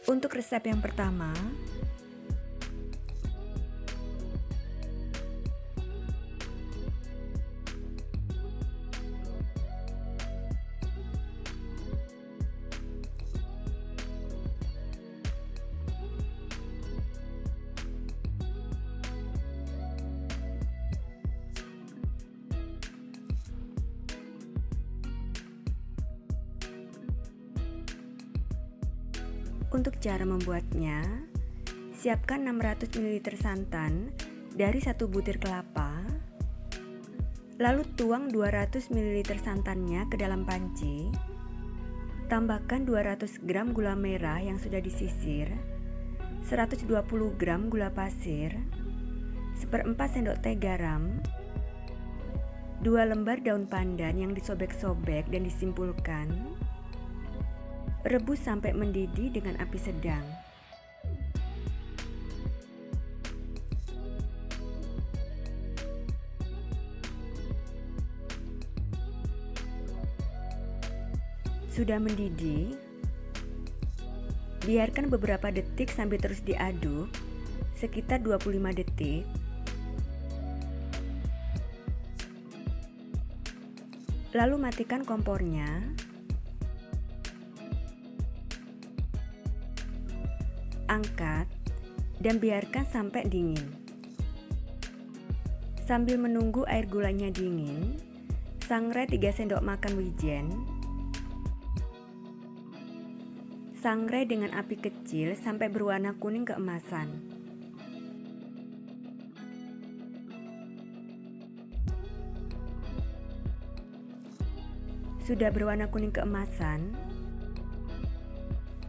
Untuk resep yang pertama, untuk cara membuatnya, siapkan 600 ml santan dari 1 butir kelapa, lalu tuang 200 ml santannya ke dalam panci, tambahkan 200 gram gula merah yang sudah disisir, 120 gram gula pasir, 1/4 sendok teh garam, 2 lembar daun pandan yang disobek-sobek dan disimpulkan. Rebus sampai mendidih dengan api sedang. Sudah mendidih, biarkan beberapa detik sambil terus diaduk, sekitar 25 detik. Lalu matikan kompornya. Angkat dan biarkan sampai dingin. Sambil menunggu air gulanya dingin, sangrai 3 sendok makan wijen. Sangrai dengan api kecil sampai berwarna kuning keemasan. Sudah berwarna kuning keemasan,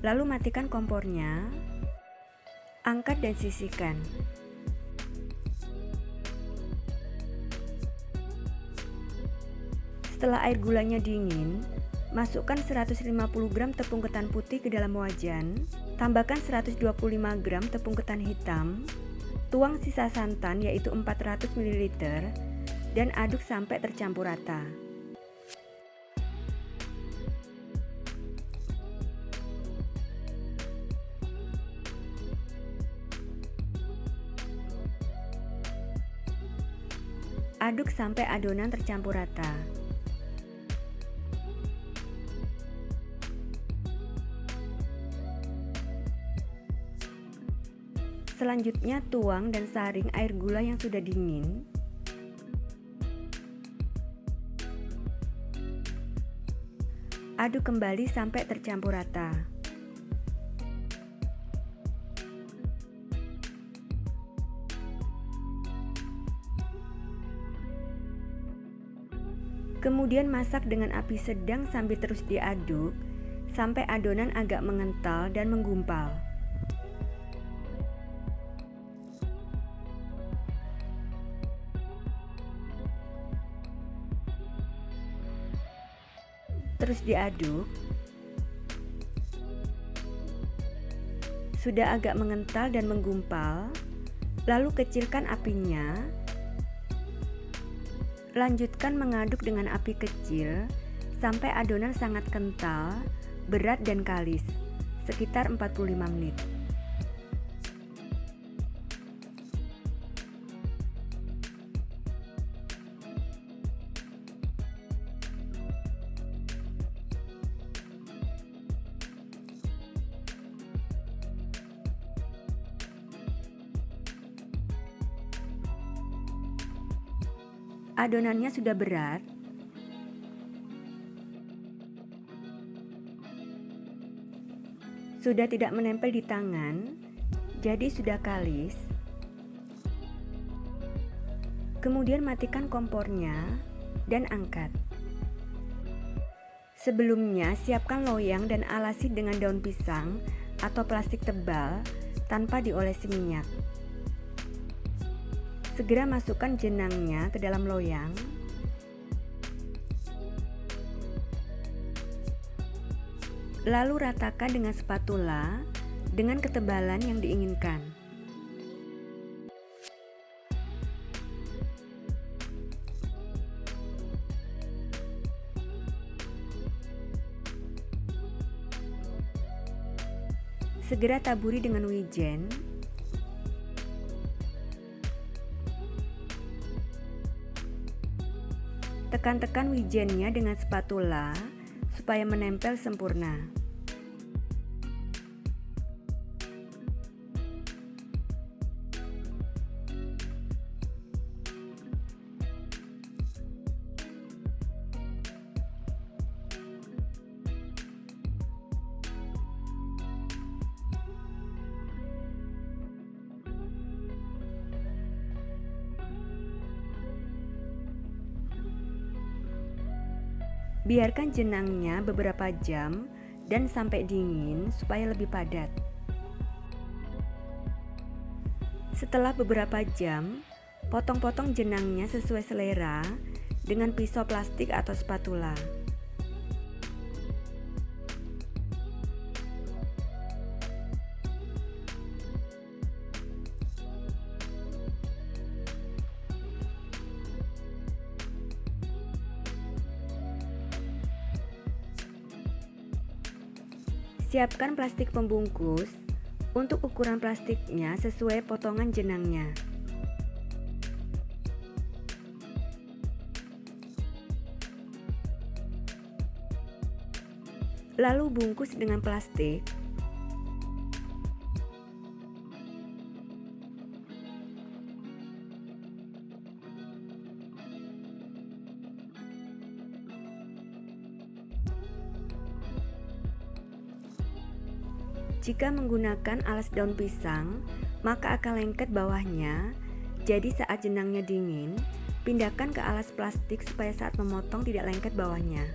lalu matikan kompornya. Angkat dan sisihkan. Setelah air gulanya dingin, masukkan 150 gram tepung ketan putih ke dalam wajan, tambahkan 125 gram tepung ketan hitam, tuang sisa santan yaitu 400 ml, dan aduk sampai tercampur rata. Aduk sampai adonan tercampur rata. Selanjutnya tuang dan saring air gula yang sudah dingin. Aduk kembali sampai tercampur rata. Kemudian masak dengan api sedang sambil terus diaduk sampai adonan agak mengental dan menggumpal. Terus diaduk. Sudah agak mengental dan menggumpal, lalu kecilkan apinya. Lanjutkan mengaduk dengan api kecil sampai adonan sangat kental, berat dan kalis, sekitar 45 menit. Adonannya sudah berat. Sudah tidak menempel di tangan, jadi sudah kalis. Kemudian matikan kompornya dan angkat. Sebelumnya siapkan loyang dan alasi dengan daun pisang atau plastik tebal tanpa diolesi minyak. Segera masukkan jenangnya ke dalam loyang. Lalu ratakan dengan spatula dengan ketebalan yang diinginkan. Segera taburi dengan wijen. Tekan-tekan wijennya dengan spatula supaya menempel sempurna. Biarkan jenangnya beberapa jam dan sampai dingin supaya lebih padat. Setelah beberapa jam, potong-potong jenangnya sesuai selera dengan pisau plastik atau spatula. Siapkan plastik pembungkus untuk ukuran plastiknya sesuai potongan jenangnya. Lalu bungkus dengan plastik. Jika menggunakan alas daun pisang, maka akan lengket bawahnya. Jadi saat jenangnya dingin, pindahkan ke alas plastik supaya saat memotong tidak lengket bawahnya.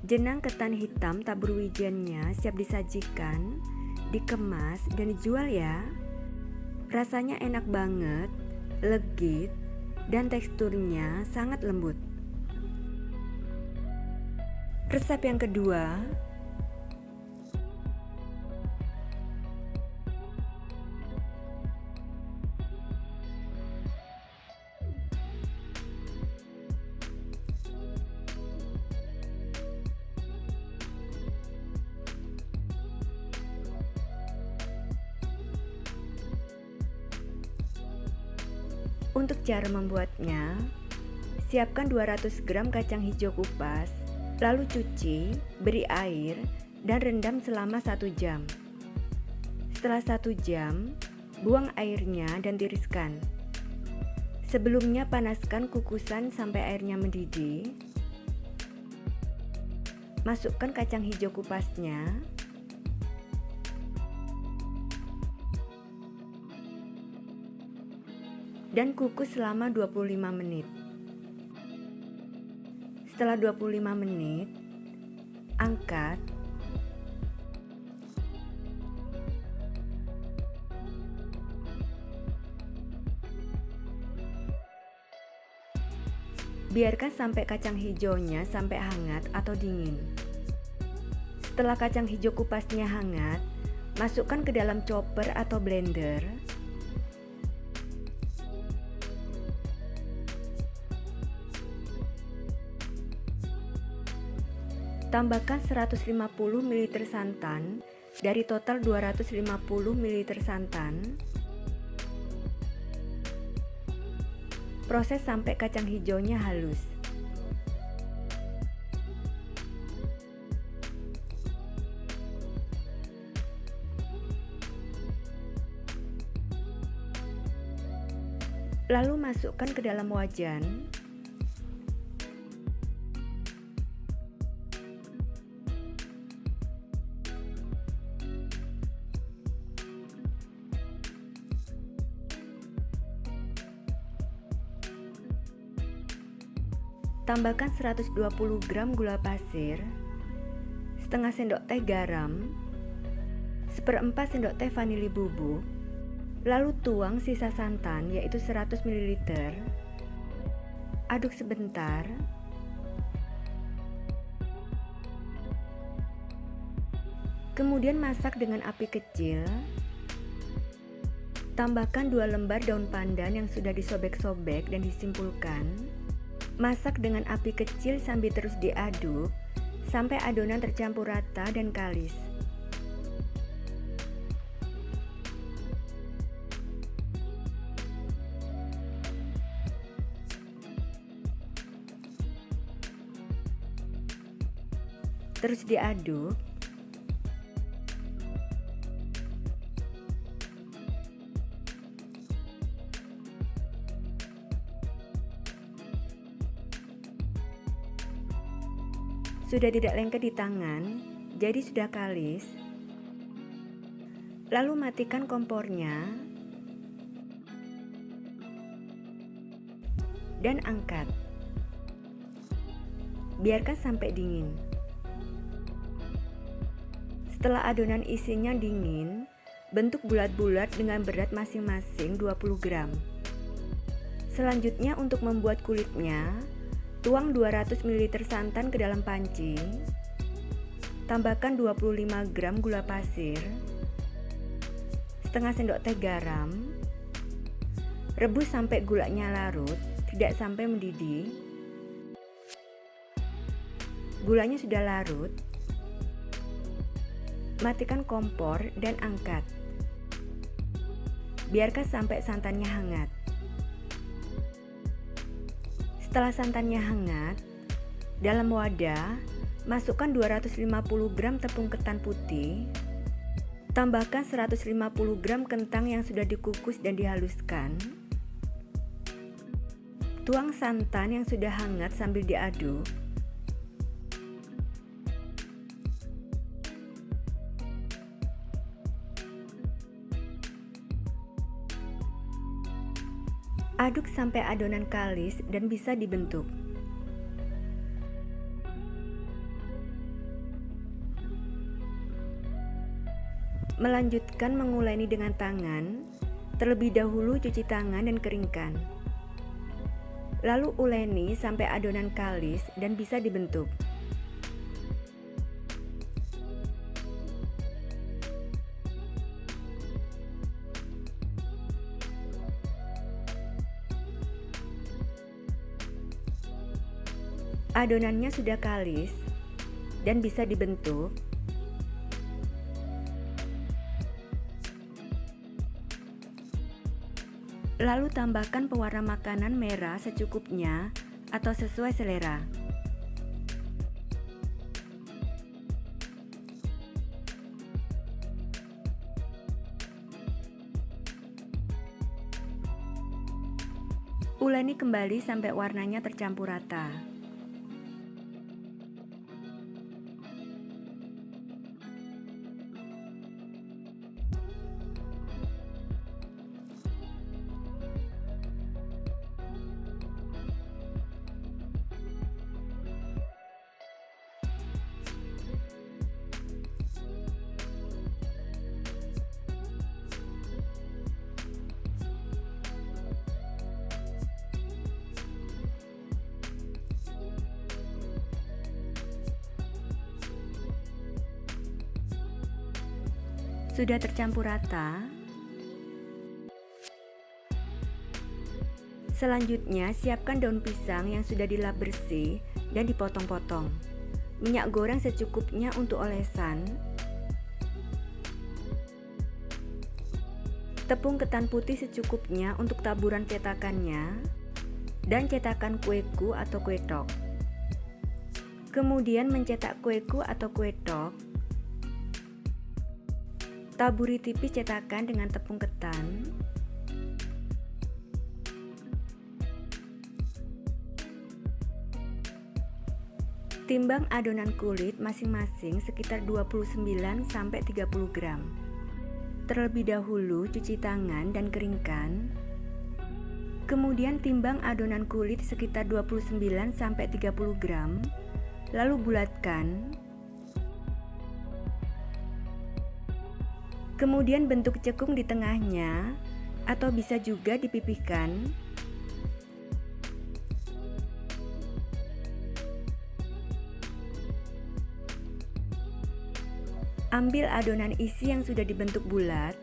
Jenang ketan hitam tabur wijennya siap disajikan, dikemas, dan dijual ya. Rasanya enak banget, legit, dan teksturnya sangat lembut. Resep yang kedua, untuk cara membuatnya, siapkan 200 gram kacang hijau kupas, lalu cuci, beri air, dan rendam selama 1 jam. Setelah 1 jam, buang airnya dan tiriskan. Sebelumnya panaskan kukusan sampai airnya mendidih. Masukkan kacang hijau kupasnya. Dan kukus selama 25 menit. Setelah 25 menit, angkat. Biarkan sampai kacang hijaunya sampai hangat atau dingin. Setelah kacang hijau kupasnya hangat, masukkan ke dalam chopper atau blender. Tambahkan 150 ml santan dari total 250 ml santan. Proses sampai kacang hijaunya halus. Lalu masukkan ke dalam wajan. Tambahkan 120 gram gula pasir, setengah sendok teh garam, seperempat sendok teh vanili bubuk, lalu tuang sisa santan yaitu 100 ml. Aduk sebentar. Kemudian masak dengan api kecil. Tambahkan 2 lembar daun pandan yang sudah disobek-sobek dan disimpulkan. Masak dengan api kecil sambil terus diaduk sampai adonan tercampur rata dan kalis. Terus diaduk. Sudah tidak lengket di tangan, jadi sudah kalis. Lalu matikan kompornya dan angkat. Biarkan sampai dingin. Setelah adonan isinya dingin, bentuk bulat-bulat dengan berat masing-masing 20 gram. Selanjutnya untuk membuat kulitnya, tuang 200 ml santan ke dalam panci. Tambahkan 25 gram gula pasir, setengah sendok teh garam. Rebus sampai gulanya larut, tidak sampai mendidih. Gulanya sudah larut. Matikan kompor dan angkat. Biarkan sampai santannya hangat. Setelah santannya hangat, dalam wadah, masukkan 250 gram tepung ketan putih, tambahkan 150 gram kentang yang sudah dikukus dan dihaluskan, tuang santan yang sudah hangat sambil diaduk, aduk sampai adonan kalis dan bisa dibentuk. Melanjutkan menguleni dengan tangan, terlebih dahulu cuci tangan dan keringkan. Lalu uleni sampai adonan kalis dan bisa dibentuk. Adonannya sudah kalis dan bisa dibentuk. Lalu tambahkan pewarna makanan merah secukupnya atau sesuai selera. Uleni kembali sampai warnanya tercampur rata. Sudah tercampur rata. Selanjutnya, siapkan daun pisang yang sudah dilap bersih dan dipotong-potong. Minyak goreng secukupnya untuk olesan. Tepung ketan putih secukupnya untuk taburan cetakannya dan cetakan kueku atau kue tok. Kemudian mencetak kueku atau kue tok. Taburi tipis cetakan dengan tepung ketan. Timbang adonan kulit masing-masing sekitar 29-30 gram. Terlebih dahulu cuci tangan dan keringkan. Kemudian timbang adonan kulit sekitar 29-30 gram, lalu bulatkan. Kemudian bentuk cekung di tengahnya, atau bisa juga dipipihkan. Ambil adonan isi yang sudah dibentuk bulat,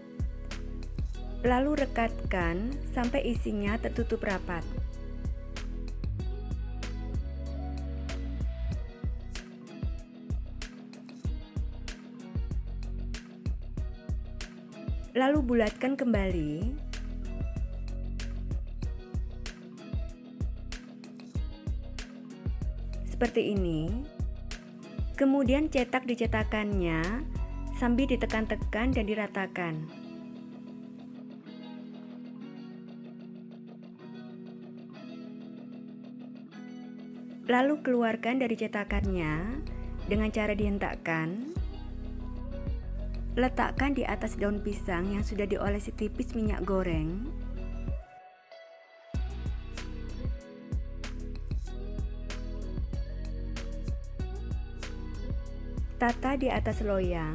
lalu rekatkan sampai isinya tertutup rapat. Lalu bulatkan kembali. Seperti ini. Kemudian cetak di cetakannya sambil ditekan-tekan dan diratakan. Lalu keluarkan dari cetakannya dengan cara dihentakkan. Letakkan di atas daun pisang yang sudah diolesi tipis minyak goreng. Tata di atas loyang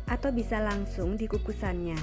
atau bisa langsung di kukusannya.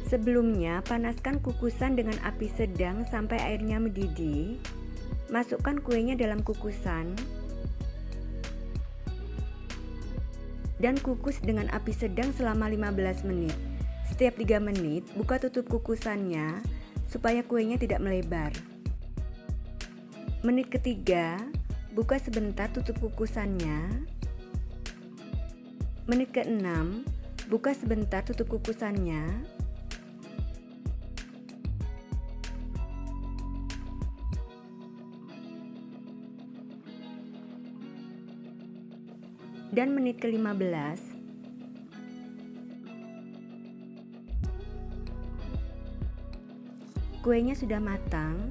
Sebelumnya, panaskan kukusan dengan api sedang sampai airnya mendidih. Masukkan kuenya dalam kukusan dan kukus dengan api sedang selama 15 menit. Setiap 3 menit, buka tutup kukusannya supaya kuenya tidak melebar. Menit ketiga, buka sebentar tutup kukusannya. Menit ke-6, buka sebentar tutup kukusannya. Dan menit ke-15, kuenya sudah matang,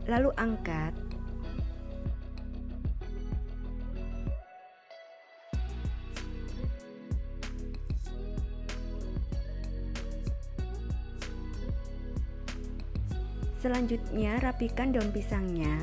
lalu angkat. Selanjutnya, rapikan daun pisangnya.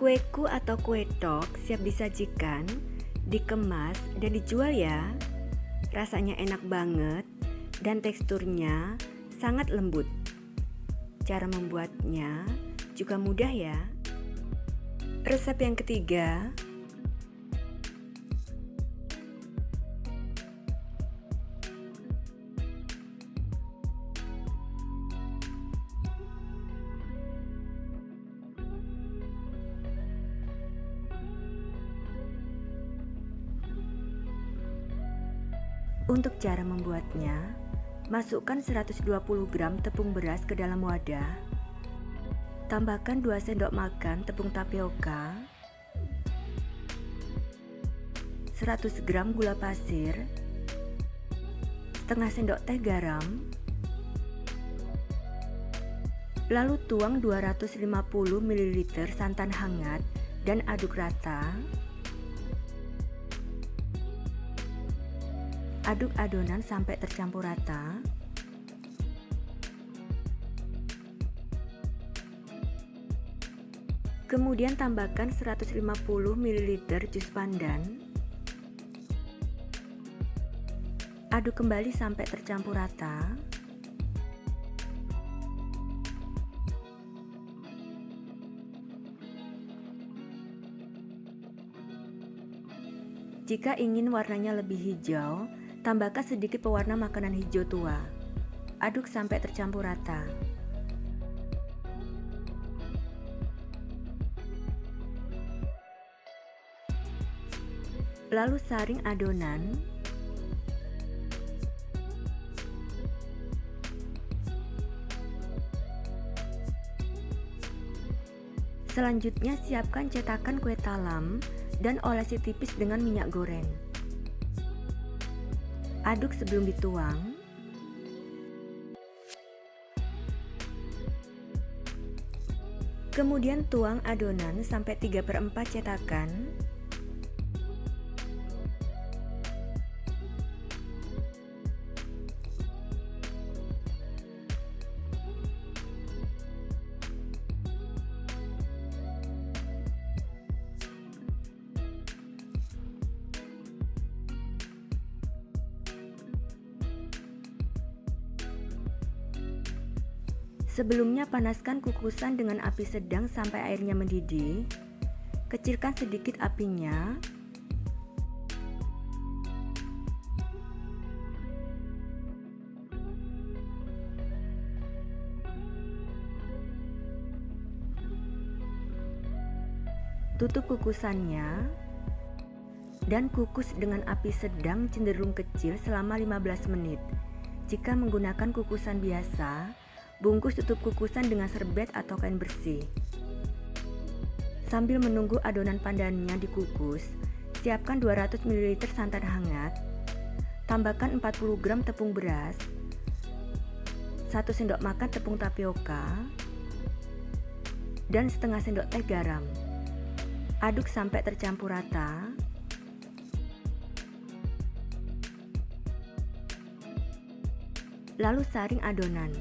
Kueku atau kue tok siap disajikan, dikemas, dan dijual ya. Rasanya enak banget dan teksturnya sangat lembut. Cara membuatnya juga mudah ya. Resep yang ketiga, Untuk cara membuatnya, masukkan 120 gram tepung beras ke dalam wadah. Tambahkan 2 sendok makan tepung tapioka, 100 gram gula pasir, setengah sendok teh garam, lalu tuang 250 ml santan hangat dan aduk rata. Aduk adonan sampai tercampur rata. Kemudian tambahkan 150 ml jus pandan. Aduk kembali sampai tercampur rata. Jika ingin warnanya lebih hijau, tambahkan sedikit pewarna makanan hijau tua. Aduk sampai tercampur rata. Lalu saring adonan. Selanjutnya siapkan cetakan kue talam dan olesi tipis dengan minyak goreng. Aduk sebelum dituang. Kemudian tuang adonan sampai 3/4 cetakan. Sebelumnya panaskan kukusan dengan api sedang sampai airnya mendidih. Kecilkan sedikit apinya. Tutup kukusannya dan kukus dengan api sedang cenderung kecil selama 15 menit. Jika menggunakan kukusan biasa, bungkus tutup kukusan dengan serbet atau kain bersih. Sambil menunggu adonan pandannya dikukus, siapkan 200 ml santan hangat. Tambahkan 40 gram tepung beras, 1 sendok makan tepung tapioka, dan setengah sendok teh garam. Aduk sampai tercampur rata. Lalu saring adonan.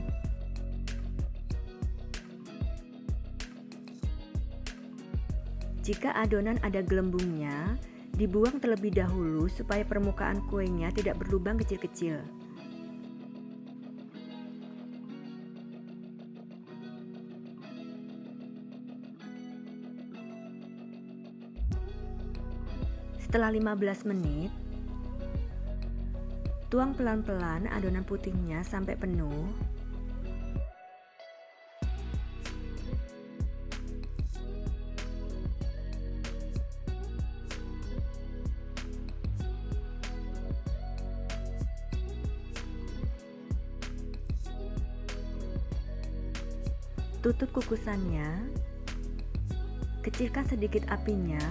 Jika adonan ada gelembungnya, dibuang terlebih dahulu supaya permukaan kuenya tidak berlubang kecil-kecil. Setelah 15 menit, tuang pelan-pelan adonan putihnya sampai penuh. Tutup kukusannya, kecilkan sedikit apinya,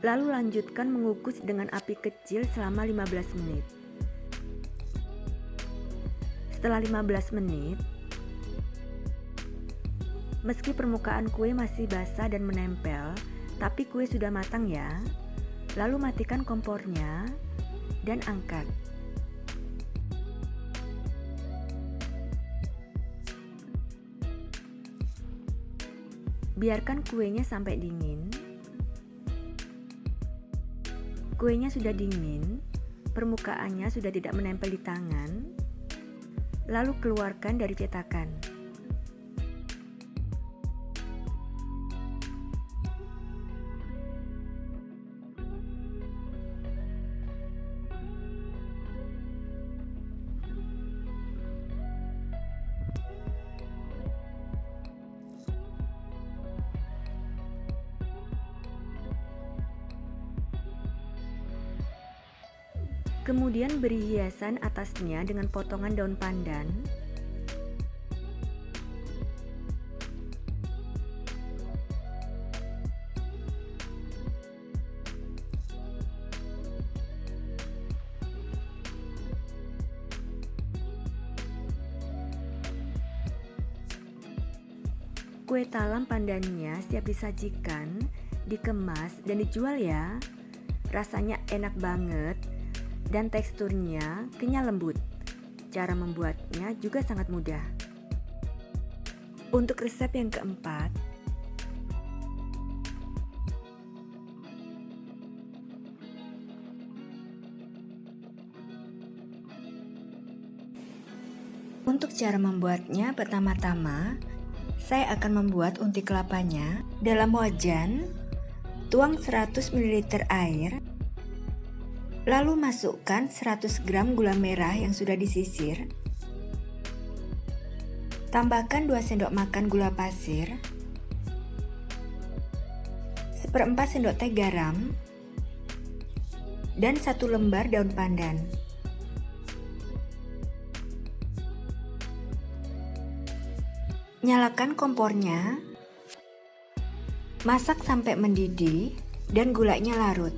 lalu lanjutkan mengukus dengan api kecil selama 15 menit. Setelah 15 menit, meski permukaan kue masih basah dan menempel, tapi kue sudah matang ya. Lalu matikan kompornya dan angkat. Biarkan kuenya sampai dingin. Kuenya sudah dingin, permukaannya sudah tidak menempel di tangan. Lalu keluarkan dari cetakan. Kemudian beri hiasan atasnya dengan potongan daun pandan. Kue talam pandannya siap disajikan, dikemas, dan dijual ya. Rasanya enak banget dan teksturnya kenyal lembut. Cara membuatnya juga sangat mudah. Untuk resep yang keempat, untuk cara membuatnya, pertama-tama saya akan membuat unti kelapanya. Dalam wajan, tuang 100 ml air, lalu masukkan 100 gram gula merah yang sudah disisir. Tambahkan 2 sendok makan gula pasir, 1/4 sendok teh garam, dan 1 lembar daun pandan. Nyalakan kompornya, masak sampai mendidih dan gulanya larut.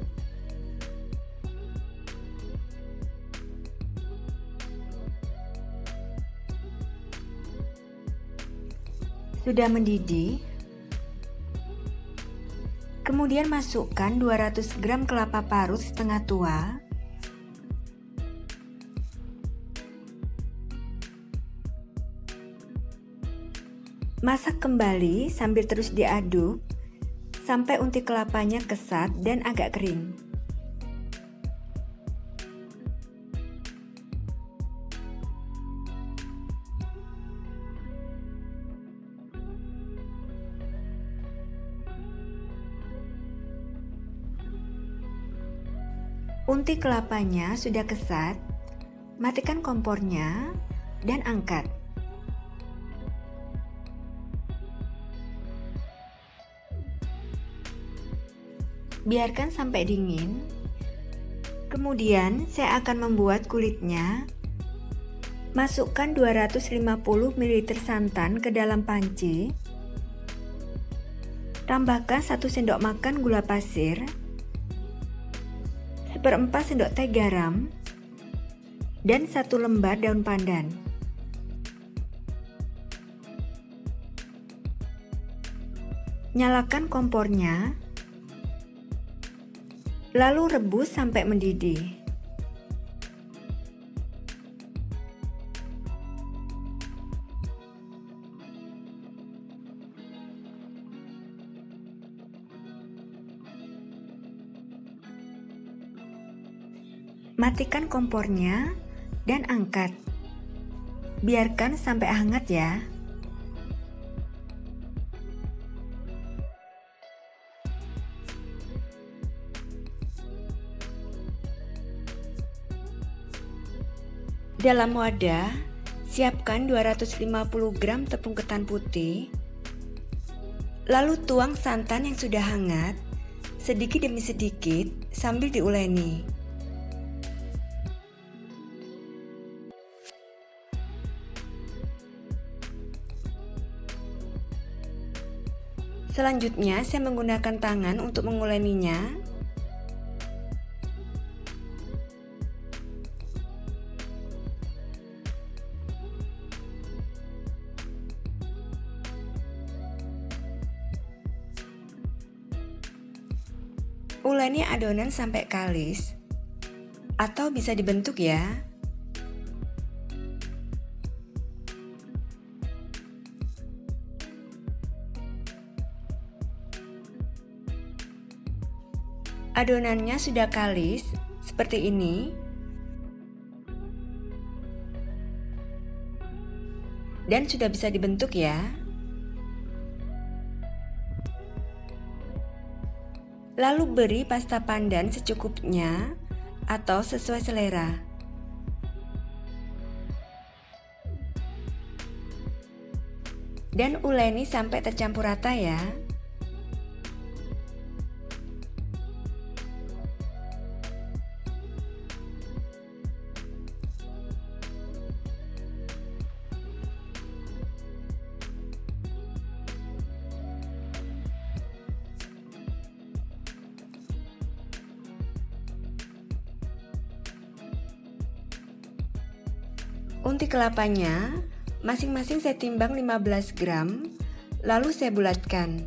Sudah mendidih, kemudian masukkan 200 gram kelapa parut setengah tua, masak kembali sambil terus diaduk sampai unti kelapanya kesat dan agak kering. Unti kelapanya sudah kesat, matikan kompornya dan angkat. Biarkan sampai dingin. Kemudian saya akan membuat kulitnya. Masukkan 250 ml santan ke dalam panci. Tambahkan 1 sendok makan gula pasir, 1/4 sendok teh garam, dan 1 lembar daun pandan. Nyalakan kompornya, lalu rebus sampai mendidih. Matikan kompornya dan angkat. Biarkan sampai hangat ya. Dalam wadah, siapkan 250 gram tepung ketan putih. Lalu tuang santan yang sudah hangat sedikit demi sedikit sambil diuleni. Selanjutnya, saya menggunakan tangan untuk menguleninya. Uleni adonan sampai kalis, atau bisa dibentuk ya. Adonannya sudah kalis, seperti ini. Dan sudah bisa dibentuk ya. Lalu beri pasta pandan secukupnya atau sesuai selera. Dan uleni sampai tercampur rata ya. Unti kelapanya masing-masing saya timbang 15 gram, lalu saya bulatkan.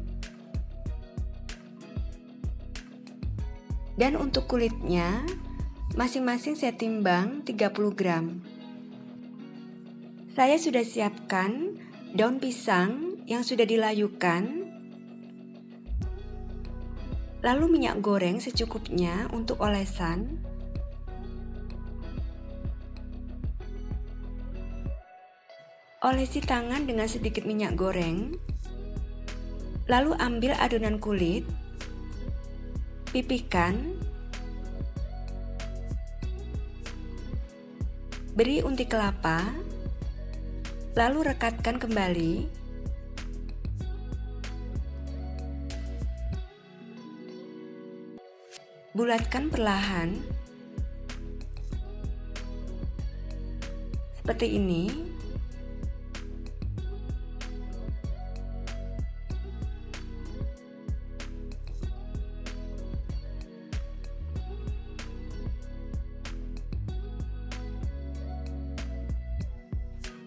Dan untuk kulitnya masing-masing saya timbang 30 gram. Saya sudah siapkan daun pisang yang sudah dilayukan, lalu minyak goreng secukupnya untuk olesan. Olesi tangan dengan sedikit minyak goreng, lalu ambil adonan kulit, pipihkan, beri unti kelapa, lalu rekatkan kembali. Bulatkan perlahan, seperti ini.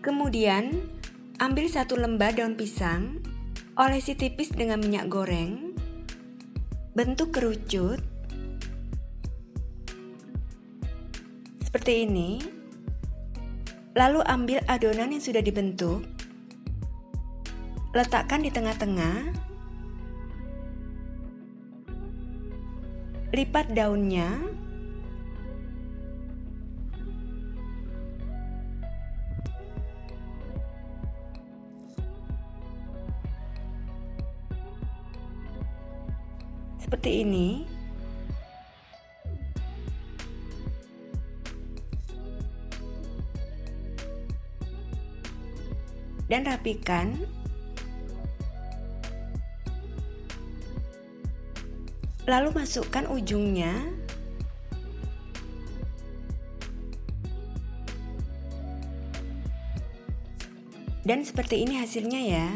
Kemudian, ambil 1 lembar daun pisang, olesi tipis dengan minyak goreng, bentuk kerucut, seperti ini. Lalu ambil adonan yang sudah dibentuk, letakkan di tengah-tengah, lipat daunnya, seperti ini. Dan rapikan. Lalu masukkan ujungnya. Dan seperti ini hasilnya ya.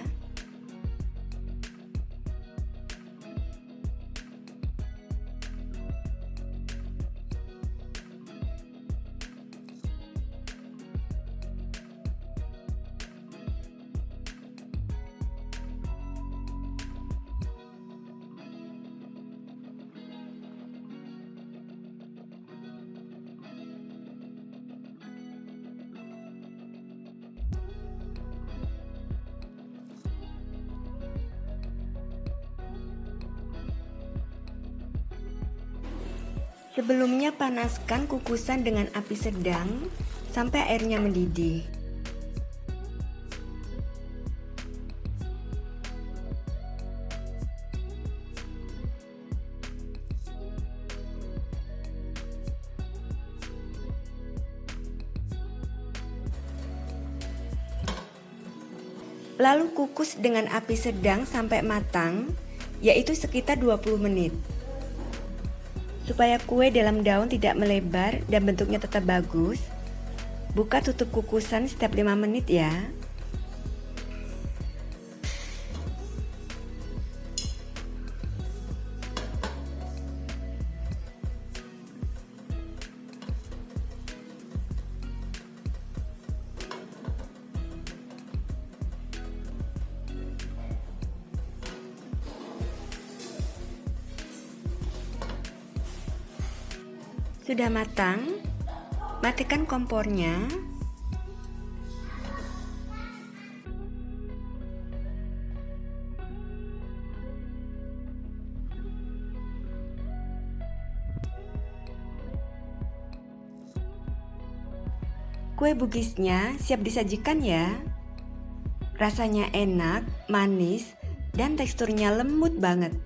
Sebelumnya panaskan kukusan dengan api sedang sampai airnya mendidih. Lalu kukus dengan api sedang sampai matang, yaitu sekitar 20 menit. Supaya kue dalam daun tidak melebar dan bentuknya tetap bagus, buka tutup kukusan setiap 5 menit ya. Sudah matang, matikan kompornya. Kue bugisnya siap disajikan ya. Rasanya enak, manis, dan teksturnya lembut banget.